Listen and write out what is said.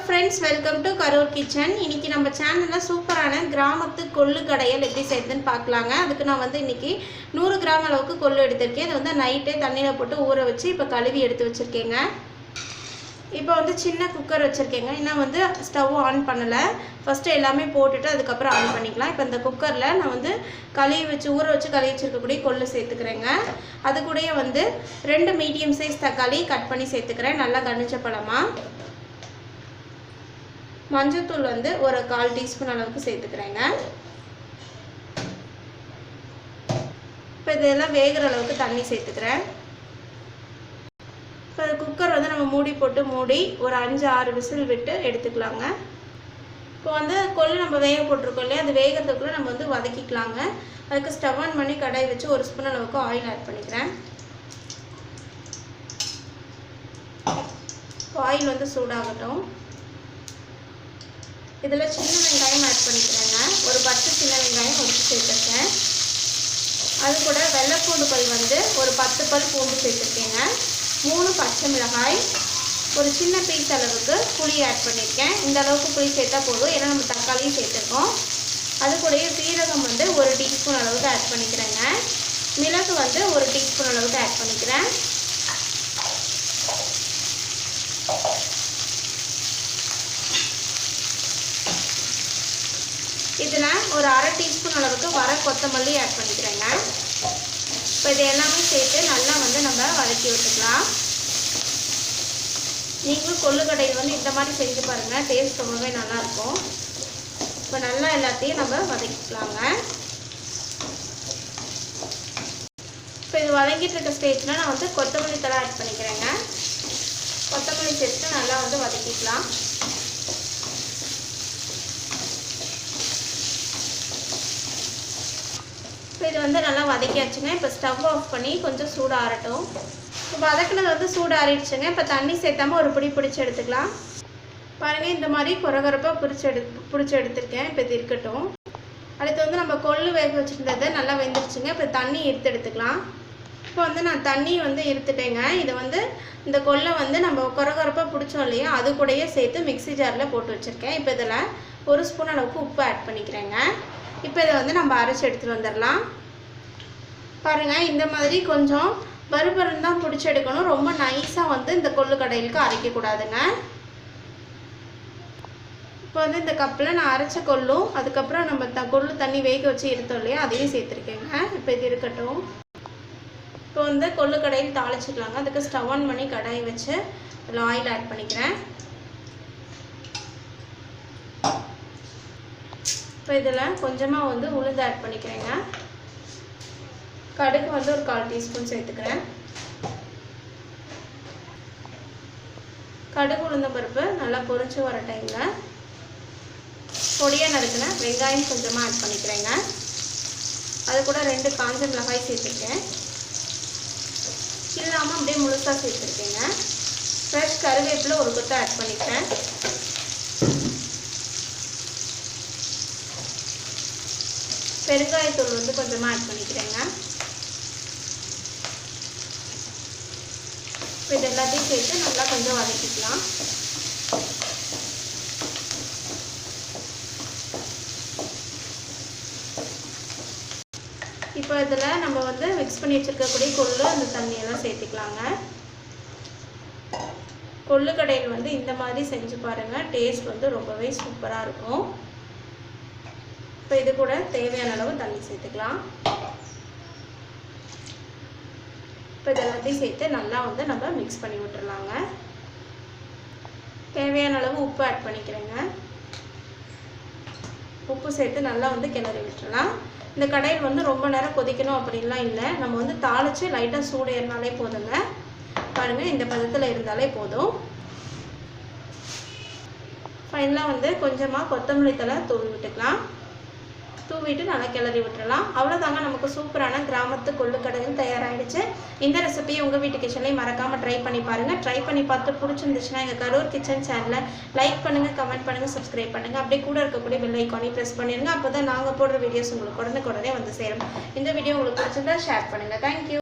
friends, welcome to Karur Kitchen. இன்னைக்கு நம்ம சேனல்ல சூப்பரான கிராமத்து கொள்ளு கடையல் எப்படி செய்யறதுன்னு பார்க்கலாங்க. அதுக்கு நான் வந்து இன்னைக்கு 100 கிராம் அளவுக்கு கொள்ளு எடுத்துர்க்கேன். இது வந்து நைட்டே தண்ணில போட்டு ஊற வச்சு இப்ப கழுவி எடுத்து வச்சிருக்கேங்க. இப்போ வந்து சின்ன குக்கர் வச்சிருக்கேங்க. இன்னும் வந்து ஸ்டவ் ஆன் பண்ணல. ஃபர்ஸ்ட் எல்லாமே போட்டுட்டு அதுக்கு அப்புறம் ஆன் பண்ணிக்கலாம். இப்போ இந்த குக்கர்ல நான் வந்து கழுவி வச்சு ஊற வச்சு கழுவி வச்சிருக்க கூடிய கொள்ளு சேர்த்துக்கறேங்க. அது கூடயே வந்து 2 மீடியம் சைஸ் தக்காளி கட் பண்ணி சேர்த்துக்கறேன். நல்லா கனிஞ்ச பழமா. மஞ்சள் வந்து ஒரு 1/4 டீஸ்பூன் அளவுக்கு சேர்த்துக்கிறேங்க. இப்போ இதெல்லாம் வேகிற அளவுக்கு தண்ணி சேர்த்துக்கிறேன். இப்போ குக்கர் வந்து நம்ம மூடி போட்டு மூடி ஒரு 5-6 விசில் விட்டு எடுத்துக்கலாங்க. இப்போ வந்து கொள்ளு நம்ம வேக போட்டிருக்கோம் இல்லையா, அது வேகிறதுக்குள்ளே நம்ம வந்து வதக்கிக்கலாங்க. அதுக்கு ஸ்டவ் ஆன் பண்ணி கடாய் வச்சு 1 ஸ்பூன் அளவுக்கு ஆயில் ஆட் பண்ணிக்கிறேன். ஆயில் வந்து சூடாகட்டும். இதில் சின்ன வெங்காயம் ஆட் பண்ணிக்கிறேங்க. ஒரு 10 சின்ன வெங்காயம் உரிச்சு சேர்த்துருக்கேன். அது கூட வெள்ளைப்பூண்டு பல் வந்து ஒரு 10 பல் பூண்டு சேர்த்துருக்கேங்க. 3 பச்சை மிளகாய், ஒரு சின்ன பீஸ் அளவுக்கு புளி ஆட் பண்ணியிருக்கேன். இந்த அளவுக்கு புளி சேர்த்தா போதும், ஏன்னா நம்ம தக்காளியும் சேர்த்துருக்கோம். அது கூடயே சீரகம் வந்து 1 டீஸ்பூன் அளவுக்கு ஆட் பண்ணிக்கிறேங்க. மிளகு வந்து 1 டீஸ்பூன் அளவுக்கு ஆட் பண்ணிக்கிறேன். இதில் ஒரு 1/2 டீஸ்பூன் அளவுக்கு வர கொத்தமல்லி ஆட் பண்ணிக்கிறேங்க. இப்போ இது எல்லாமே சேர்த்து நல்லா வந்து நம்ம வதக்கி விட்டுக்கலாம். நீங்களும் கொள்ளு கடையில் வந்து இந்த மாதிரி செஞ்சு பாருங்கள், டேஸ்ட் ரொம்பவே நல்லாயிருக்கும். இப்போ நல்லா எல்லாத்தையும் நம்ம வதக்கிக்கலாங்க. இப்போ இது வதங்கிட்டு இருக்க ஸ்டேஜில் நான் வந்து கொத்தமல்லி தழை ஆட் பண்ணிக்கிறேங்க. கொத்தமல்லி சேர்த்து நல்லா வந்து வதக்கிக்கலாம். இது வந்து நல்லா வதக்கியாச்சுங்க. இப்போ ஸ்டவ் ஆஃப் பண்ணி கொஞ்சம் சூடு ஆறட்டும். இப்போ வதக்கினது வந்து சூடு ஆறிடுச்சுங்க. இப்போ தண்ணி சேர்த்தாமல் ஒரு பிடிச்சி எடுத்துக்கலாம். பாருங்கள், இந்த மாதிரி கொரகொரப்பாக பிடிச்சி எடுத்துருக்கேன். இப்போ இது இருக்கட்டும். அடுத்து வந்து நம்ம கொள்ளு வேக வச்சுருந்ததை நல்லா வெந்துருச்சுங்க. இப்போ தண்ணி எடுத்துக்கலாம். இப்போ வந்து நான் தண்ணி வந்து இருத்துட்டேங்க. இதை வந்து இந்த கொள்ளை வந்து நம்ம கொரகொரப்பாக பிடிச்சோம் இல்லையா, அது கூடயே சேர்த்து மிக்ஸி ஜாரில் போட்டு வச்சுருக்கேன். இப்போ இதில் 1 ஸ்பூன் அளவுக்கு உப்பு ஆட் பண்ணிக்கிறேங்க. இப்போ இதை வந்து நம்ம அரைச்சி எடுத்துகிட்டு வந்துடலாம். பாருங்கள், இந்த மாதிரி கொஞ்சம் பருபருன்னு தான் பிடிச்சி எடுக்கணும். ரொம்ப நைஸாக வந்து இந்த கொள்ளு கடையிலுக்கு அரைக்கக்கூடாதுங்க. இப்போ வந்து இந்த கப்பில் நான் அரைச்ச கொள்ளும் அதுக்கப்புறம் நம்ம கொள்ளு தண்ணி வேக வச்சு எடுத்தோம் இல்லையா, அதையும் சேர்த்துருக்கேங்க. இப்போ இது இருக்கட்டும். இப்போ வந்து கொள்ளு கடையில் தாளிச்சிக்கலாங்க. அதுக்கு ஸ்டவ் ஆன் பண்ணி கடாயை வச்சு அதில் ஆயில் ஆட் பண்ணிக்கிறேன். இப்போ இதில் கொஞ்சமாக வந்து உளுந்து ஆட் பண்ணிக்கிறேங்க. கடுகு வந்து ஒரு 1/4 டீஸ்பூன் சேர்த்துக்கிறேன். கடுகு உளுந்த பருப்பு நல்லா பொரிச்சு வர டைமில் பொடியாக நறுக்கின வெங்காயம் கொஞ்சமாக ஆட் பண்ணிக்கிறேங்க. அது கூட 2 காஞ்ச மிளகாய் சேர்த்துருக்கேன். இல்லாமல் அப்படியே முழுசாக சேர்த்துருக்கேங்க. ஃப்ரெஷ் கருவேப்பிலை ஒரு கொத்து ஆட் பண்ணிக்கிறேன். பெருங்காயத்தூள் வந்து கொஞ்சமாக ஆட் பண்ணிக்கிறேங்க. இது எல்லாத்தையும் சேர்த்து நல்லா கொஞ்சம் வதக்கிக்கலாம். இப்போ இதில் நம்ம வந்து மிக்ஸ் பண்ணி வச்சுருக்கக்கூடிய கொள்ளு அந்த தண்ணியெல்லாம் சேர்த்துக்கலாங்க. கொள்ளு கடையில் வந்து இந்த மாதிரி செஞ்சு பாருங்கள், டேஸ்ட் வந்து ரொம்பவே சூப்பராக இருக்கும். இப்போ இது கூட தேவையான அளவு தண்ணி சேர்த்துக்கலாம். இப்போ இது எல்லாத்தையும் சேர்த்து நல்லா வந்து நம்ம மிக்ஸ் பண்ணி விட்டுறலாங்க. தேவையான அளவு உப்பு ஆட் பண்ணிக்கிறேங்க. உப்பு சேர்த்து நல்லா வந்து கிளறி விட்டுறலாம். இந்த கடாயில் வந்து ரொம்ப நேரம் கொதிக்கணும் அப்படின்லாம் இல்லை. நம்ம வந்து தாளித்து லைட்டாக சூடு ஏறினாலே போதுங்க. பாருங்கள், இந்த பதத்தில் இருந்தாலே போதும். ஃபைனலாக வந்து கொஞ்சமாக கொத்தமல்லி தழை தூவி விட்டுக்கலாம். தூவிட்டு நல்லா கிளறி விட்டுறலாம். அவ்வளோதாங்க, நமக்கு சூப்பரான கிராமத்து கொள்ளு கடையில் தயாராகிடுச்சு. இந்த ரெசிபியை உங்கள் வீட்டு கிச்சன்லேயும் மறக்காமல் ட்ரை பண்ணி பாருங்கள். ட்ரை பண்ணி பார்த்து பிடிச்சிருந்துச்சுன்னா எங்கள் கரூர் கிச்சன் சேனலை லைக் பண்ணுங்கள், கமெண்ட் பண்ணுங்கள், சப்ஸ்கிரைப் பண்ணுங்கள். அப்படியே கூட இருக்கக்கூடிய பெல் ஐக்கானையும் ப்ரெஸ் பண்ணிடுங்க. அப்போ தான் நாங்கள் போடுற வீடியோஸ் உங்களுக்கு உடனே வந்து சேரும். இந்த வீடியோ உங்களுக்கு பிடிச்சிருந்தா ஷேர் பண்ணுங்கள். தேங்க்யூ.